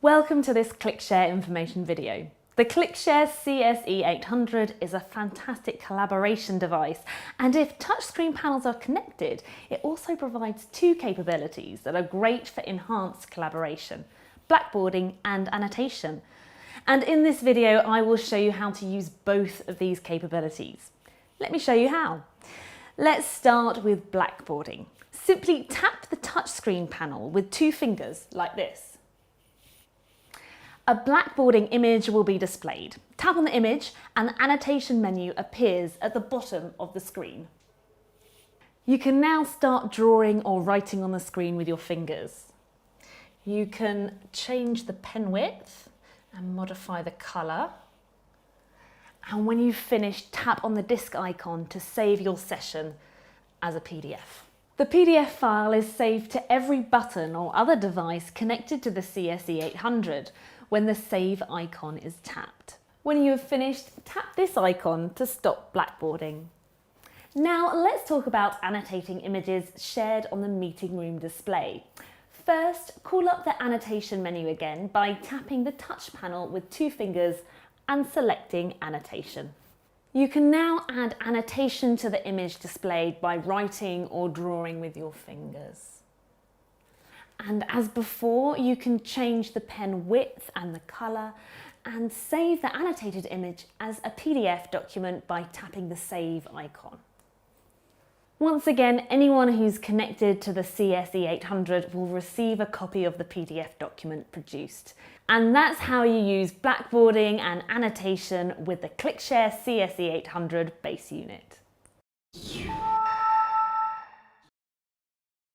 Welcome to this ClickShare information video. The ClickShare CSE-800 is a fantastic collaboration device, and if touchscreen panels are connected, it also provides two capabilities that are great for enhanced collaboration: Blackboarding and Annotation. And in this video, I will show you how to use both of these capabilities. Let me show you how. Let's start with Blackboarding. Simply tap the touchscreen panel with two fingers like this. A Blackboarding image will be displayed. Tap on the image and the annotation menu appears at the bottom of the screen. You can now start drawing or writing on the screen with your fingers. You can change the pen width and modify the colour. And when you've finished, tap on the disk icon to save your session as a PDF. The PDF file is saved to every button or other device connected to the CSE-800 when the save icon is tapped. When you have finished, tap this icon to stop Blackboarding. Now let's talk about annotating images shared on the meeting room display. First, call up the annotation menu again by tapping the touch panel with two fingers and selecting Annotation. You can now add annotation to the image displayed by writing or drawing with your fingers. And as before, you can change the pen width and the colour and save the annotated image as a PDF document by tapping the save icon. Once again, anyone who's connected to the CSE-800 will receive a copy of the PDF document produced. And that's how you use Blackboarding and Annotation with the ClickShare CSE-800 base unit.